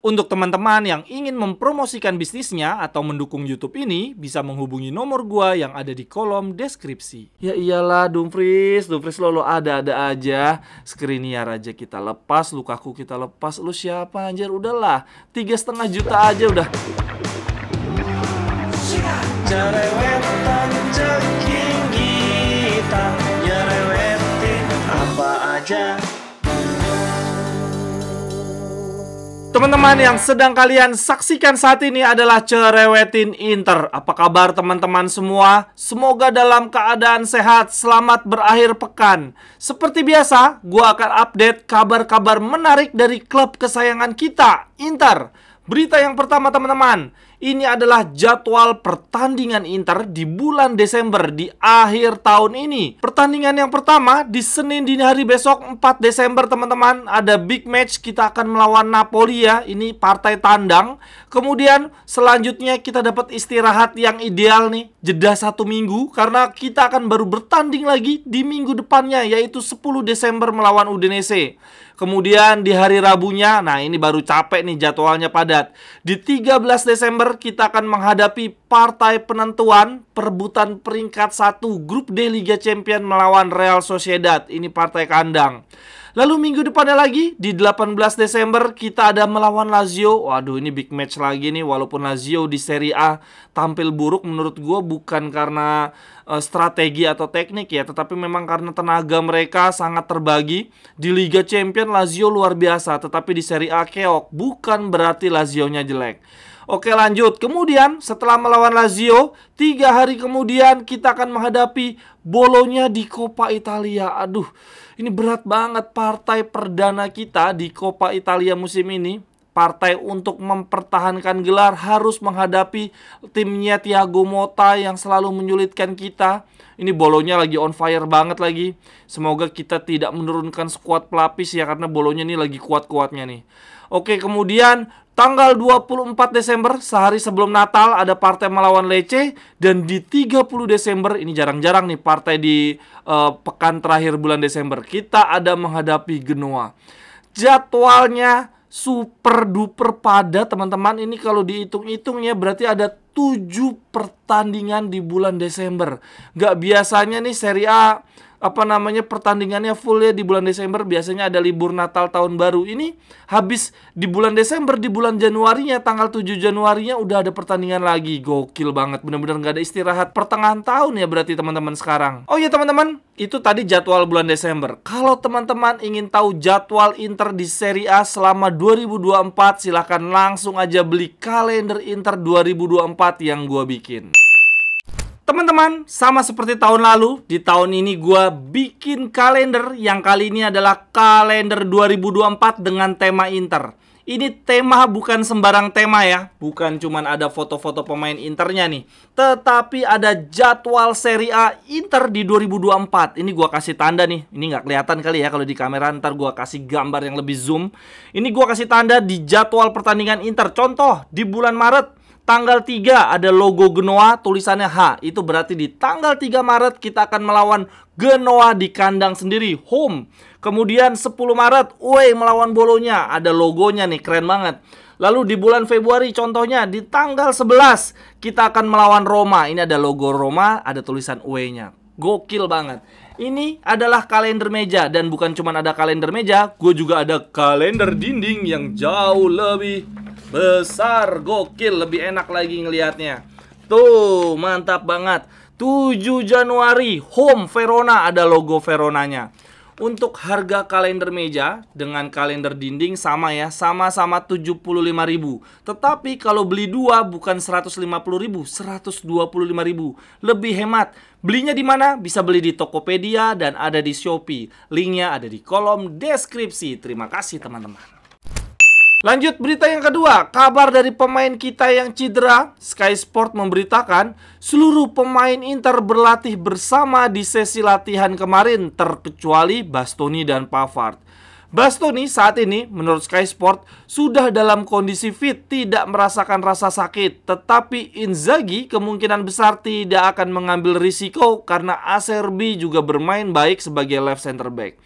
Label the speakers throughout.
Speaker 1: Untuk teman-teman yang ingin mempromosikan bisnisnya atau mendukung YouTube ini, bisa menghubungi nomor gua yang ada di kolom deskripsi. Ya iyalah, Dumfries lo ada-ada aja. Skriniar aja kita lepas, Lukaku kita lepas. Lu siapa anjir? Udahlah, 3,5 juta aja udah. Cerewetan ceking kita, nyerewetin apa aja. Teman-teman yang sedang kalian saksikan saat ini adalah Cerewetin Inter. Apa kabar teman-teman semua? Semoga dalam keadaan sehat, selamat berakhir pekan. Seperti biasa, gua akan update kabar-kabar menarik dari klub kesayangan kita, Inter. Berita yang pertama teman-teman, ini adalah jadwal pertandingan Inter di bulan Desember di akhir tahun ini. Pertandingan yang pertama di Senin dini hari besok 4 Desember teman-teman. Ada big match, kita akan melawan Napoli ya. Ini partai tandang. Kemudian selanjutnya kita dapat istirahat yang ideal nih. Jeda 1 minggu karena kita akan baru bertanding lagi di minggu depannya, yaitu 10 Desember melawan Udinese. Kemudian di hari Rabunya, nah ini baru capek nih jadwalnya padat. Di 13 Desember kita akan menghadapi partai penentuan perebutan peringkat 1 grup D Liga Champions melawan Real Sociedad. Ini partai kandang. Lalu minggu depannya lagi, di 18 Desember kita ada melawan Lazio. Waduh, ini big match lagi nih. Walaupun Lazio di Serie A tampil buruk menurut gue bukan karena strategi atau teknik ya, tetapi memang karena tenaga mereka sangat terbagi. Di Liga Champions Lazio luar biasa, tetapi di Serie A keok. Bukan berarti Lazio-nya jelek. Oke lanjut, kemudian setelah melawan Lazio 3 hari kemudian kita akan menghadapi Bologna di Coppa Italia. Aduh, ini berat banget partai perdana kita di Coppa Italia musim ini. Partai untuk mempertahankan gelar harus menghadapi timnya Thiago Motta yang selalu menyulitkan kita. Ini Bologna lagi on fire banget lagi. Semoga kita tidak menurunkan skuad pelapis ya, karena Bologna ini lagi kuat-kuatnya nih. Oke, kemudian tanggal 24 Desember, sehari sebelum Natal, ada partai melawan Lecce. Dan di 30 Desember, ini jarang-jarang nih partai di pekan terakhir bulan Desember, kita ada menghadapi Genoa. Jadwalnya super duper padat teman-teman. Ini kalau dihitung-hitung ya berarti ada 7 pertandingan di bulan Desember. Gak biasanya nih Serie A pertandingannya full ya di bulan Desember. Biasanya ada libur Natal tahun baru. Ini habis di bulan Desember, di bulan Januarinya, tanggal 7 Januarinya udah ada pertandingan lagi. Gokil banget, bener-bener gak ada istirahat pertengahan tahun ya berarti teman-teman sekarang. Oh iya teman-teman, itu tadi jadwal bulan Desember. Kalau teman-teman ingin tahu jadwal Inter di Serie A selama 2024, silahkan langsung aja beli kalender Inter 2024 yang gua bikin. Teman-teman, sama seperti tahun lalu, di tahun ini gue bikin kalender yang kali ini adalah kalender 2024 dengan tema Inter. Ini tema bukan sembarang tema ya, bukan cuman ada foto-foto pemain Internya nih, tetapi ada jadwal Serie A Inter di 2024. Ini gue kasih tanda nih, ini nggak kelihatan kali ya kalau di kamera, ntar gue kasih gambar yang lebih zoom. Ini gue kasih tanda di jadwal pertandingan Inter. Contoh, di bulan Maret, tanggal 3 ada logo Genoa, tulisannya H. Itu berarti di tanggal 3 Maret kita akan melawan Genoa di kandang sendiri, home. Kemudian 10 Maret, away melawan Bologna. Ada logonya nih, keren banget. Lalu di bulan Februari contohnya, di tanggal 11 kita akan melawan Roma. Ini ada logo Roma, ada tulisan away-nya. Gokil banget. Ini adalah kalender meja. Dan bukan cuma ada kalender meja, gue juga ada kalender dinding yang jauh lebih besar, gokil, lebih enak lagi ngelihatnya. Tuh, mantap banget. 7 Januari, home Verona, ada logo Veronanya. Untuk harga kalender meja dengan kalender dinding sama ya, sama-sama 75.000. Tetapi kalau beli dua bukan 150.000, 125.000. Lebih hemat. Belinya di mana? Bisa beli di Tokopedia dan ada di Shopee. Linknya ada di kolom deskripsi. Terima kasih teman-teman. Lanjut berita yang kedua, kabar dari pemain kita yang cedera. Sky Sport memberitakan seluruh pemain Inter berlatih bersama di sesi latihan kemarin, terkecuali Bastoni dan Pavard. Bastoni saat ini menurut Sky Sport sudah dalam kondisi fit, tidak merasakan rasa sakit. Tetapi Inzaghi kemungkinan besar tidak akan mengambil risiko karena Acerbi juga bermain baik sebagai left center back.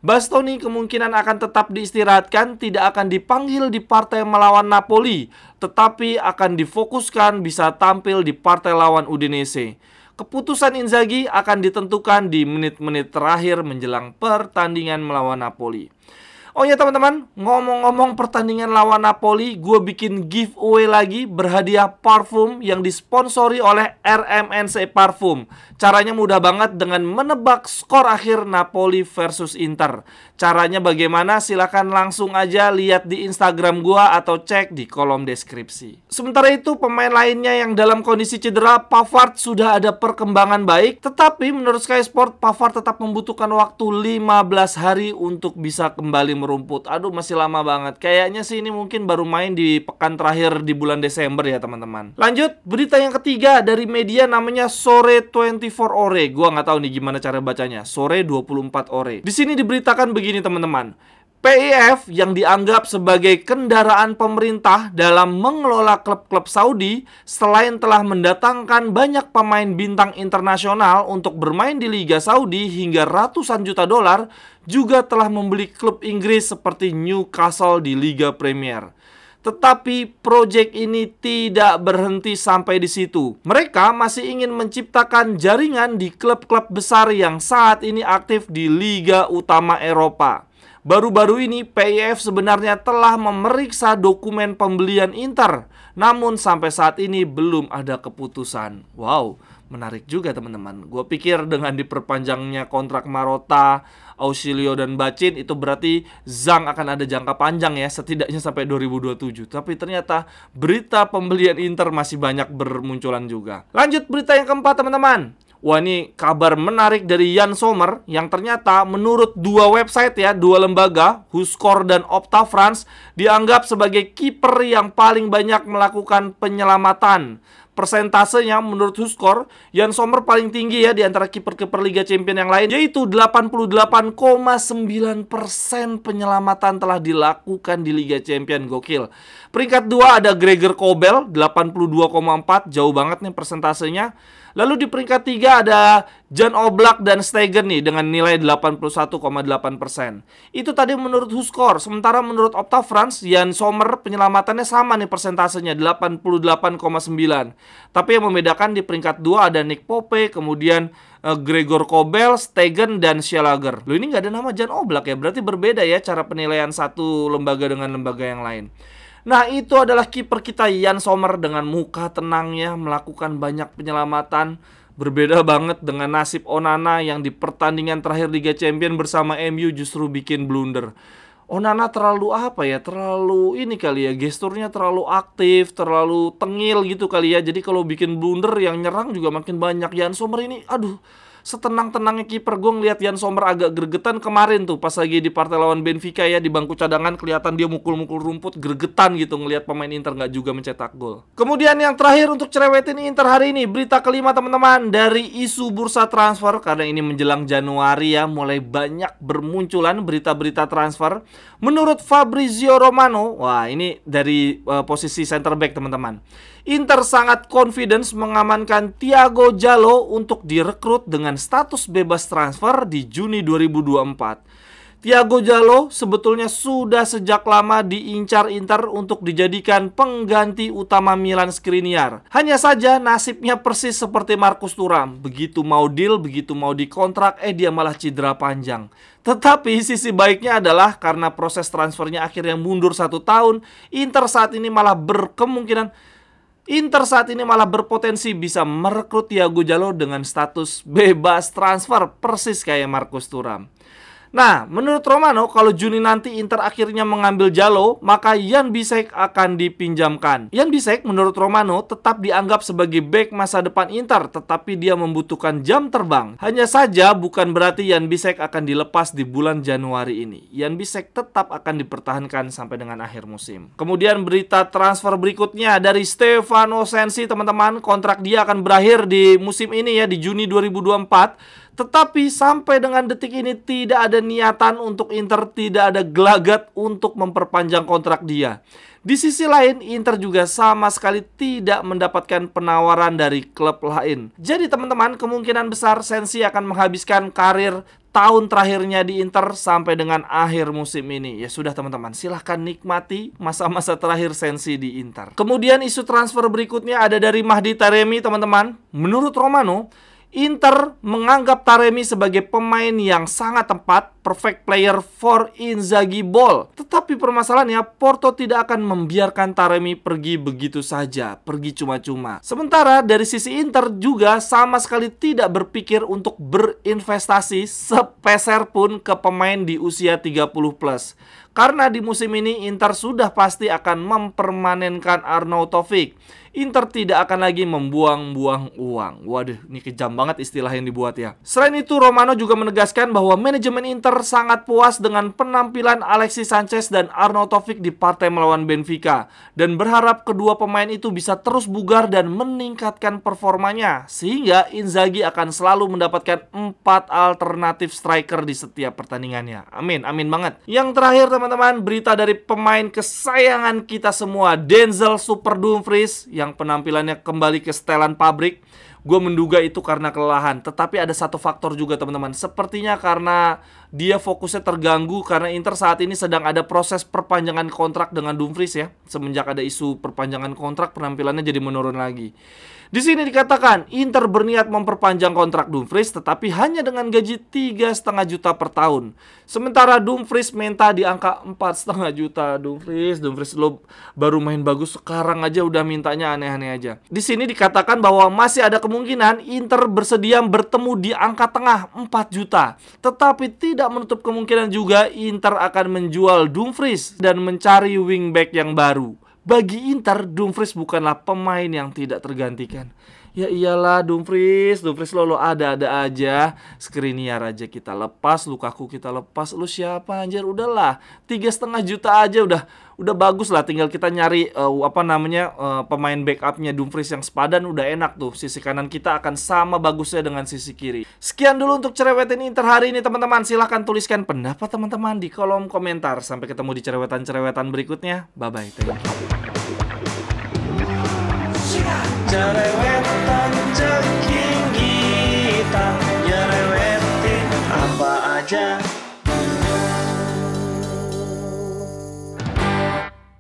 Speaker 1: Bastoni kemungkinan akan tetap diistirahatkan, tidak akan dipanggil di partai melawan Napoli, tetapi akan difokuskan bisa tampil di partai lawan Udinese. Keputusan Inzaghi akan ditentukan di menit-menit terakhir menjelang pertandingan melawan Napoli. Oh ya teman-teman, ngomong-ngomong pertandingan lawan Napoli, gue bikin giveaway lagi berhadiah parfum yang disponsori oleh RMNC Parfum. Caranya mudah banget dengan menebak skor akhir Napoli versus Inter. Caranya bagaimana? Silahkan langsung aja lihat di Instagram gue atau cek di kolom deskripsi. Sementara itu pemain lainnya yang dalam kondisi cedera, Pavard sudah ada perkembangan baik. Tetapi menurut Sky Sport, Pavard tetap membutuhkan waktu 15 hari untuk bisa kembali merumput. Aduh, masih lama banget. Kayaknya sih ini mungkin baru main di pekan terakhir di bulan Desember ya teman-teman. Lanjut, berita yang ketiga dari media namanya Sore 24 Ore. Gua nggak tahu nih gimana cara bacanya. Sore 24 Ore. Di sini diberitakan begini teman-teman. PIF yang dianggap sebagai kendaraan pemerintah dalam mengelola klub-klub Saudi, selain telah mendatangkan banyak pemain bintang internasional untuk bermain di Liga Saudi hingga ratusan juta dolar, juga telah membeli klub Inggris seperti Newcastle di Liga Premier. Tetapi proyek ini tidak berhenti sampai di situ. Mereka masih ingin menciptakan jaringan di klub-klub besar yang saat ini aktif di Liga Utama Eropa. Baru-baru ini PIF sebenarnya telah memeriksa dokumen pembelian Inter, namun sampai saat ini belum ada keputusan. Wow, menarik juga teman-teman. Gue pikir dengan diperpanjangnya kontrak Marotta, Ausilio dan Bacin itu berarti Zhang akan ada jangka panjang ya, setidaknya sampai 2027. Tapi ternyata berita pembelian Inter masih banyak bermunculan juga. Lanjut berita yang keempat teman-teman. Wah, ini kabar menarik dari Yann Sommer yang ternyata menurut dua website ya, dua lembaga, WhoScored dan Opta France, dianggap sebagai kiper yang paling banyak melakukan penyelamatan. Persentasenya menurut WhoScored, Yann Sommer paling tinggi ya di antara kiper-kiper Liga Champions yang lain, yaitu 88,9% penyelamatan telah dilakukan di Liga Champions. Gokil. Peringkat 2 ada Gregor Kobel, 82,4, jauh banget nih persentasenya. Lalu di peringkat 3 ada Jan Oblak dan Stegen nih dengan nilai 81,8%. Itu tadi menurut WhoScored. Sementara menurut Opta France, Yann Sommer penyelamatannya sama nih persentasenya, 88,9. Tapi yang membedakan di peringkat 2 ada Nick Pope, kemudian Gregor Kobel, Stegen, dan Schlager. Loh, ini nggak ada nama Jan Oblak ya, berarti berbeda ya cara penilaian satu lembaga dengan lembaga yang lain. Nah, itu adalah kiper kita Yann Sommer dengan muka tenangnya melakukan banyak penyelamatan. Berbeda banget dengan nasib Onana yang di pertandingan terakhir Liga Champions bersama MU justru bikin blunder. Onana terlalu apa ya, terlalu ini kali ya, gesturnya terlalu aktif, terlalu tengil gitu kali ya. Jadi kalau bikin blunder yang nyerang juga makin banyak. Yann Sommer ini, aduh, setenang-tenangnya kiper. Gue ngeliat Yann Sommer agak gregetan kemarin tuh pas lagi di partai lawan Benfica ya, di bangku cadangan kelihatan dia mukul-mukul rumput, gregetan gitu ngelihat pemain Inter nggak juga mencetak gol. Kemudian yang terakhir untuk cerewetin Inter hari ini, berita kelima teman-teman dari isu bursa transfer. Karena ini menjelang Januari ya, mulai banyak bermunculan berita-berita transfer. Menurut Fabrizio Romano, wah ini dari posisi center back teman-teman, Inter sangat confidence mengamankan Thiago Jallo untuk direkrut dengan status bebas transfer di Juni 2024. Thiago Jallo sebetulnya sudah sejak lama diincar Inter untuk dijadikan pengganti utama Milan Skriniar. Hanya saja nasibnya persis seperti Marcus Thuram. Begitu mau deal, begitu mau dikontrak, dia malah cedera panjang. Tetapi sisi baiknya adalah karena proses transfernya akhirnya mundur 1 tahun, Inter saat ini malah berpotensi bisa merekrut Thiago Jallo dengan status bebas transfer, persis kayak Marcus Thuram. Nah, menurut Romano, kalau Juni nanti Inter akhirnya mengambil Jallo, maka Jan Bisek akan dipinjamkan. Jan Bisek menurut Romano tetap dianggap sebagai bek masa depan Inter, tetapi dia membutuhkan jam terbang. Hanya saja bukan berarti Jan Bisek akan dilepas di bulan Januari ini. Jan Bisek tetap akan dipertahankan sampai dengan akhir musim. Kemudian berita transfer berikutnya dari Stefano Sensi, teman-teman. Kontrak dia akan berakhir di musim ini ya, di Juni 2024. Tetapi sampai dengan detik ini tidak ada niatan untuk Inter, tidak ada gelagat untuk memperpanjang kontrak dia. Di sisi lain, Inter juga sama sekali tidak mendapatkan penawaran dari klub lain. Jadi teman-teman, kemungkinan besar Sensi akan menghabiskan karir tahun terakhirnya di Inter sampai dengan akhir musim ini. Ya sudah teman-teman, silahkan nikmati masa-masa terakhir Sensi di Inter. Kemudian isu transfer berikutnya ada dari Mahdi Taremi teman-teman. Menurut Romano, Inter menganggap Taremi sebagai pemain yang sangat tepat, perfect player for Inzaghi ball. Tetapi permasalahannya, Porto tidak akan membiarkan Taremi pergi begitu saja, pergi cuma-cuma. Sementara dari sisi Inter juga sama sekali tidak berpikir untuk berinvestasi sepeser pun ke pemain di usia 30 plus. Karena di musim ini Inter sudah pasti akan mempermanenkan Arnautovic. Inter tidak akan lagi membuang-buang uang. Waduh, ini kejam banget istilah yang dibuat ya. Selain itu, Romano juga menegaskan bahwa manajemen Inter sangat puas dengan penampilan Alexis Sanchez dan Arnautovic di partai melawan Benfica. Dan berharap kedua pemain itu bisa terus bugar dan meningkatkan performanya. Sehingga Inzaghi akan selalu mendapatkan 4 alternatif striker di setiap pertandingannya. Amin, amin banget. Yang terakhir teman-teman, berita dari pemain kesayangan kita semua, Denzel Super Dumfries, yang penampilannya kembali ke setelan pabrik. Gue menduga itu karena kelelahan. Tetapi ada satu faktor juga teman-teman. Sepertinya karena dia fokusnya terganggu karena Inter saat ini sedang ada proses perpanjangan kontrak dengan Dumfries ya. Semenjak ada isu perpanjangan kontrak, penampilannya jadi menurun lagi. Di sini dikatakan Inter berniat memperpanjang kontrak Dumfries tetapi hanya dengan gaji 3,5 juta per tahun. Sementara Dumfries minta di angka 4,5 juta. Dumfries lo baru main bagus sekarang aja udah mintanya aneh-aneh aja. Di sini dikatakan bahwa masih ada kemungkinan Inter bersedia bertemu di angka tengah 4 juta. Tetapi tidak menutup kemungkinan juga Inter akan menjual Dumfries dan mencari wingback yang baru. Bagi Inter, Dumfries bukanlah pemain yang tidak tergantikan. Ya iyalah Dumfries lo ada-ada aja. Skriniar aja kita lepas, Lukaku kita lepas. Lu siapa anjir? Udahlah, 3,5 juta aja udah bagus lah. Tinggal kita nyari pemain backupnya Dumfries yang sepadan, udah enak tuh. Sisi kanan kita akan sama bagusnya dengan sisi kiri. Sekian dulu untuk cerewetan Inter hari ini teman-teman. Silahkan tuliskan pendapat teman-teman di kolom komentar. Sampai ketemu di cerewetan-cerewetan berikutnya. Bye-bye, thank you. Cerewetan